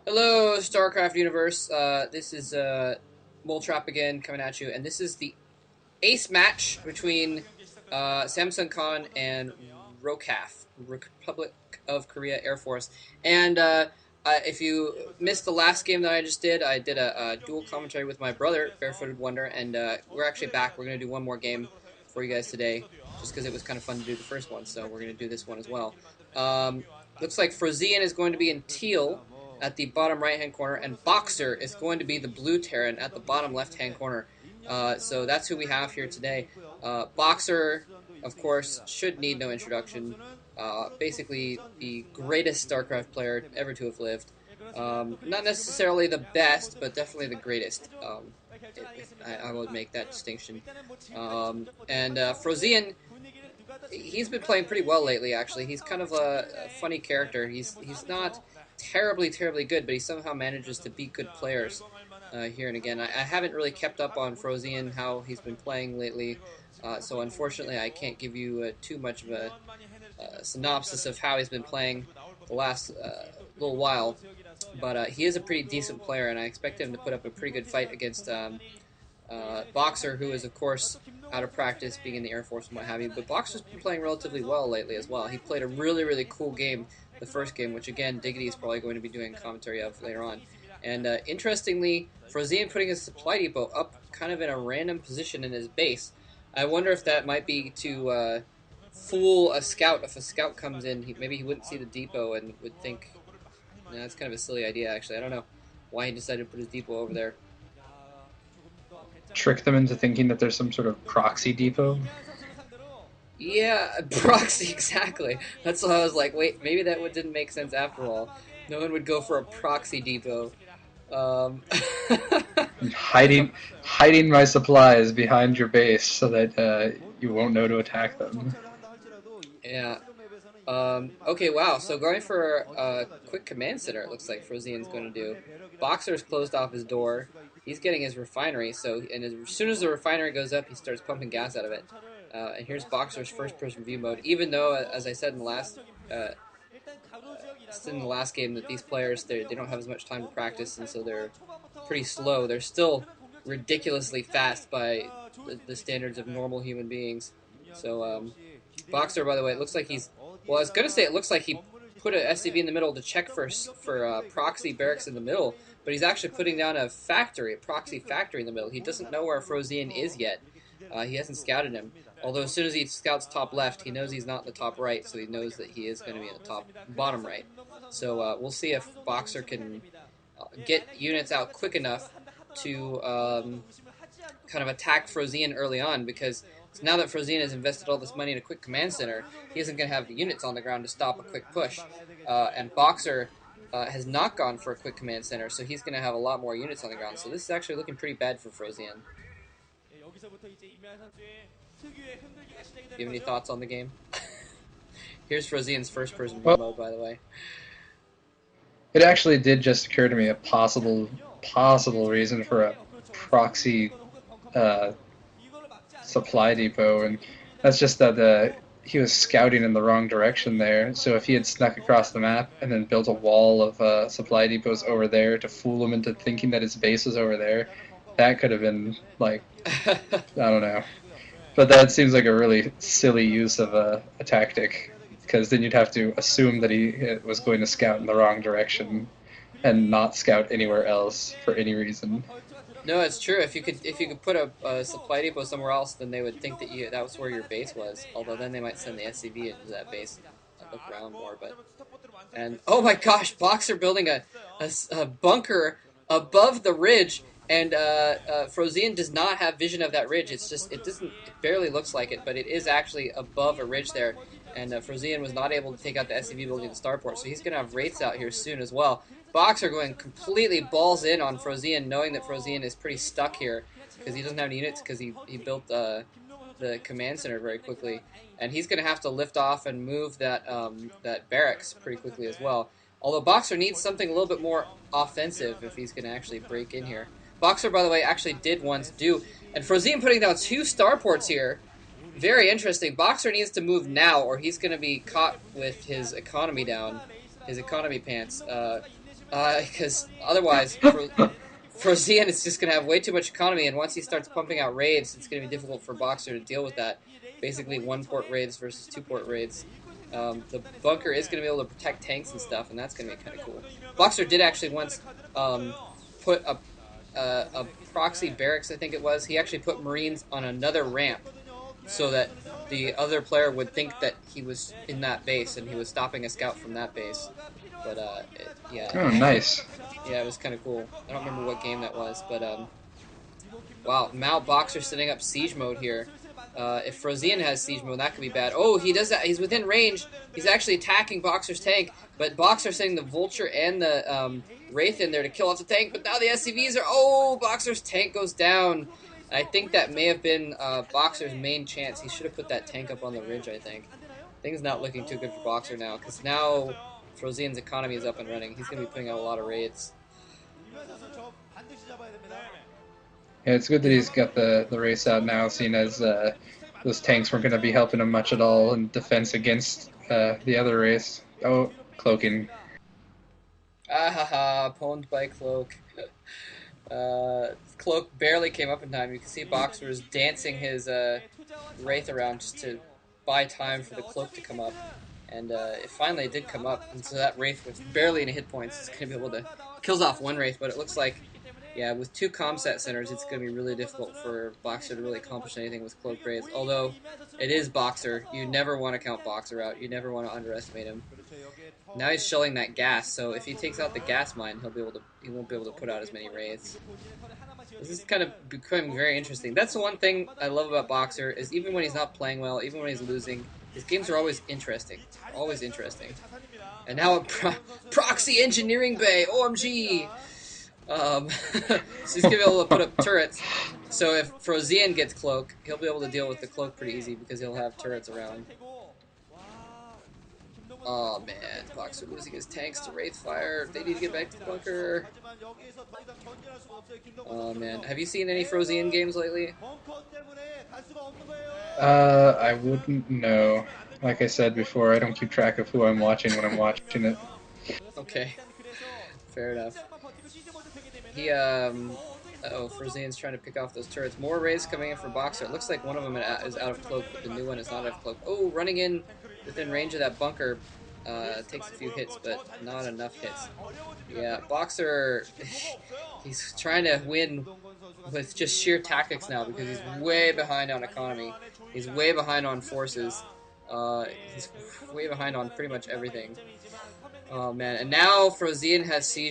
Hello, StarCraft universe. This is Moltrap again coming at you, and this is the ace match between Samsung Khan and ROKAF, Republic of Korea Air Force. And if you missed the last game that I did a dual commentary with my brother, Barefooted Wonder, and we're actually back. We're going to do one more game for you guys today, just because it was kind of fun to do the first one, so we're going to do this one as well. Um, Looks like Frozean is going to be in teal at the bottom right-hand corner, and Boxer is going to be the blue Terran at the bottom left-hand corner. So that's who we have here today. Boxer, of course, should need no introduction. Basically, the greatest StarCraft player ever to have lived. Not necessarily the best, but definitely the greatest. I would make that distinction. And Frozean, he's been playing pretty well lately. Actually, he's kind of a funny character. He's not terribly good, but he somehow manages to beat good players here and again. I haven't really kept up on Frozean, how he's been playing lately, so unfortunately I can't give you too much of a synopsis of how he's been playing the last little while. But he is a pretty decent player, and I expect him to put up a pretty good fight against Boxer, who is, of course, out of practice, being in the Air Force and what have you. But Boxer's been playing relatively well lately as well. He played a really cool game, the first game, which, again, Diggity is probably going to be doing commentary of later on. And interestingly, Frozean putting his supply depot up kind of in a random position in his base. I wonder if that might be to fool a scout. If a scout comes in, maybe he wouldn't see the depot and would think, that's kind of a silly idea, actually. I don't know why he decided to put his depot over there. Trick them into thinking that there's some sort of proxy depot. Yeah, proxy, exactly. That's why I was like, wait, maybe that didn't make sense after all. No one would go for a proxy depot. Um, Hiding my supplies behind your base so that you won't know to attack them. yeah. Okay, wow. So going for a quick command center, it looks like Frozean's going to do. Boxer's closed off his door. He's getting his refinery, and as soon as the refinery goes up, he starts pumping gas out of it. And here's Boxer's first-person view mode. Even though, as I said uh, in the last game, that these players they don't have as much time to practice, and so they're pretty slow. They're still ridiculously fast by the standards of normal human beings. So Boxer, by the way, it looks like he's. Well, I was gonna say it looks like he put a SCV in the middle to check for proxy barracks in the middle, but he's actually putting down a proxy factory in the middle. He doesn't know where Frozean is yet. He hasn't scouted him. Although as soon as he scouts top left, he knows he's not in the top right, so he knows that he is going to be in the bottom right. So we'll see if Boxer can get units out quick enough to kind of attack Frozean early on, because now that Frozean has invested all this money in a quick command center, he isn't going to have the units on the ground to stop a quick push. And Boxer has not gone for a quick command center, so he's going to have a lot more units on the ground. So this is actually looking pretty bad for Frozean. Do you have any thoughts on the game? Here's Frozean's first-person view Well, mode, by the way. it actually did just occur to me a possible reason for a proxy uh, supply depot, and that's just that he was scouting in the wrong direction there. So if he had snuck across the map and then built a wall of supply depots over there to fool him into thinking that his base was over there, that could have been like, I don't know. But that seems like a really silly use of a tactic, because then you'd have to assume that he was going to scout in the wrong direction and not scout anywhere else for any reason. No, it's true. If you could put a supply depot somewhere else, then they would think that was where your base was. Although then they might send the SCV into that base, look around more. And oh my gosh, Boxer building a bunker above the ridge, and Frozean does not have vision of that ridge. It barely looks like it, but it is actually above a ridge there. And Frozean was not able to take out the SCV building at the starport, so he's going to have wraiths out here soon as well. Boxer going completely balls in on Frozean, knowing that Frozean is pretty stuck here because he doesn't have any units, because he built the command center very quickly, and he's going to have to lift off and move that barracks pretty quickly as well. Although Boxer needs something a little bit more offensive if he's going to actually break in here. Boxer, by the way, actually did once do, and Frozean putting down 2 starports here. Very interesting. Boxer needs to move now, or he's going to be caught with his economy down, his economy pants. Because otherwise, Frozean is just going to have way too much economy, and once he starts pumping out raids, it's going to be difficult for Boxer to deal with that. Basically, one-port raids versus two-port raids. The bunker is going to be able to protect tanks and stuff, and that's going to be kind of cool. Boxer did actually once put a proxy barracks, I think it was. He actually put Marines on another ramp so that the other player would think that he was in that base and he was stopping a scout from that base. But yeah, Oh, nice. yeah, it was kind of cool. I don't remember what game that was, but wow, Mao Boxer setting up siege mode here. If Frozean has siege mode, that could be bad. Oh, he does that. He's within range. He's actually attacking Boxer's tank, but Boxer's sending the Vulture and the Wraith in there to kill off the tank. But now the SCVs are. Oh, Boxer's tank goes down. I think that may have been Boxer's main chance. He should have put that tank up on the ridge, I think. Things not looking too good for Boxer now, because now Frozean's economy is up and running. He's going to be putting out a lot of raids. Yeah, it's good that he's got the race out now, seeing as those tanks weren't going to be helping him much at all in defense against the other race. Oh, cloaking. Ahaha, pwned by Cloak. Cloak barely came up in time. You can see Boxer was dancing his Wraith around just to buy time for the Cloak to come up. And it finally did come up, and so that Wraith with barely any hit points is going to be able to kills off one Wraith, but it looks like, yeah, with two comset centers, it's going to be really difficult for Boxer to really accomplish anything with Cloak Wraiths. Although, it is Boxer. You never want to count Boxer out. You never want to underestimate him. Now he's shelling that gas, so if he takes out the gas mine, he won't be able to put out as many Wraiths. This is kind of becoming very interesting. That's the one thing I love about Boxer, is even when he's not playing well, even when he's losing, his games are always interesting. Always interesting. And now a proxy engineering bay, OMG! So he's going to be able to put up turrets. So if Frozean gets Cloak, he'll be able to deal with the Cloak pretty easy because he'll have turrets around. Oh man, Boxer losing his tanks to Wraithfire. They need to get back to the bunker. Oh man, have you seen any Frozean games lately? I wouldn't know. Like I said before, I don't keep track of who I'm watching when I'm watching it. Okay, fair enough. Frozean's trying to pick off those turrets. More raids coming in from Boxer. It looks like one of them is out of Cloak, but the new one is not out of Cloak. Oh, running in within range of that bunker. Takes a few hits, but not enough hits. Yeah, Boxer, he's trying to win with just sheer tactics now because he's way behind on economy. He's way behind on forces. He's way behind on pretty much everything. Oh man, and now Frozean has siege